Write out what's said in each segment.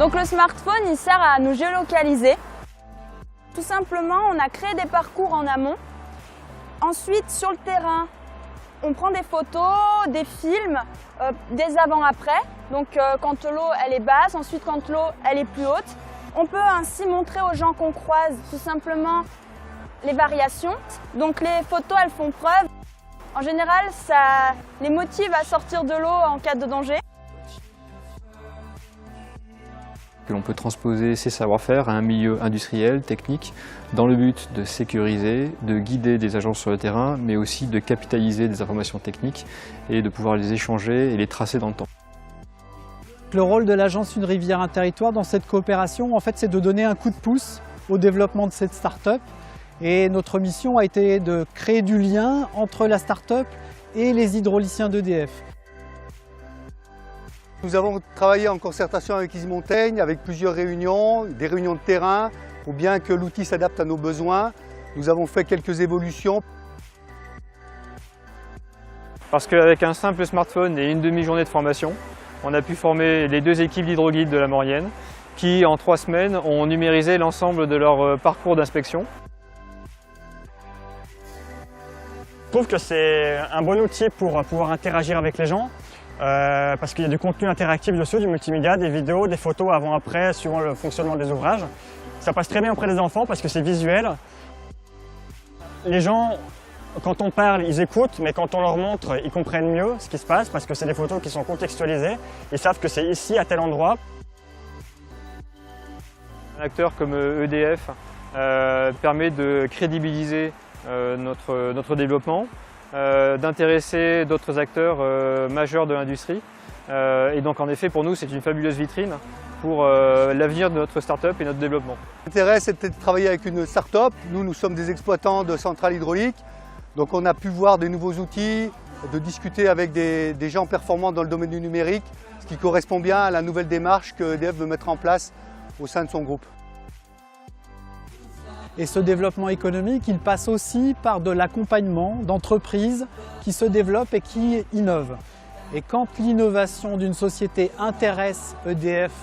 Donc le smartphone, il sert à nous géolocaliser. Tout simplement, on a créé des parcours en amont. Ensuite, sur le terrain, on prend des photos, des films, des avant-après. Donc quand l'eau elle est basse, ensuite quand l'eau elle est plus haute. On peut ainsi montrer aux gens qu'on croise tout simplement les variations. Donc les photos elles font preuve. En général, ça les motive à sortir de l'eau en cas de danger. Que l'on peut transposer ces savoir-faire à un milieu industriel, technique, dans le but de sécuriser, de guider des agents sur le terrain, mais aussi de capitaliser des informations techniques et de pouvoir les échanger et les tracer dans le temps. Le rôle de l'agence Une Rivière, un territoire dans cette coopération, en fait, c'est de donner un coup de pouce au développement de cette start-up. Et notre mission a été de créer du lien entre la start-up et les hydrauliciens d'EDF. Nous avons travaillé en concertation avec EasyMontaigne, avec plusieurs réunions, des réunions de terrain, pour bien que l'outil s'adapte à nos besoins. Nous avons fait quelques évolutions. Parce qu'avec un simple smartphone et une demi-journée de formation, on a pu former les 2 équipes d'hydroguides de la Maurienne qui, en 3 semaines, ont numérisé l'ensemble de leur parcours d'inspection. Je trouve que c'est un bon outil pour pouvoir interagir avec les gens. Parce qu'il y a du contenu interactif dessus, du multimédia, des vidéos, des photos avant-après, suivant le fonctionnement des ouvrages. Ça passe très bien auprès des enfants parce que c'est visuel. Les gens, quand on parle, ils écoutent, mais quand on leur montre, ils comprennent mieux ce qui se passe parce que c'est des photos qui sont contextualisées. Ils savent que c'est ici, à tel endroit. Un acteur comme EDF permet de crédibiliser notre développement. D'intéresser d'autres acteurs majeurs de l'industrie. Et donc en effet pour nous c'est une fabuleuse vitrine pour l'avenir de notre start-up et notre développement. L'intérêt c'était de travailler avec une start-up. Nous sommes des exploitants de centrales hydrauliques. Donc on a pu voir des nouveaux outils, de discuter avec des gens performants dans le domaine du numérique, ce qui correspond bien à la nouvelle démarche que EDF veut mettre en place au sein de son groupe. Et ce développement économique, il passe aussi par de l'accompagnement d'entreprises qui se développent et qui innovent. Et quand l'innovation d'une société intéresse EDF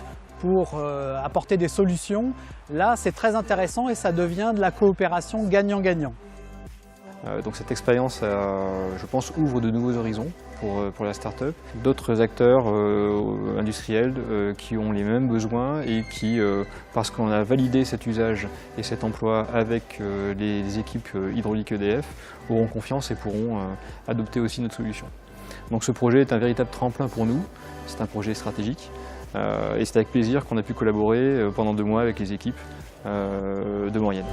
pour apporter des solutions, là c'est très intéressant et ça devient de la coopération gagnant-gagnant. Donc cette expérience, je pense, ouvre de nouveaux horizons pour la start-up. D'autres acteurs industriels qui ont les mêmes besoins et qui, parce qu'on a validé cet usage et cet emploi avec les équipes hydrauliques EDF, auront confiance et pourront adopter aussi notre solution. Donc ce projet est un véritable tremplin pour nous, c'est un projet stratégique et c'est avec plaisir qu'on a pu collaborer pendant 2 mois avec les équipes de Maurienne.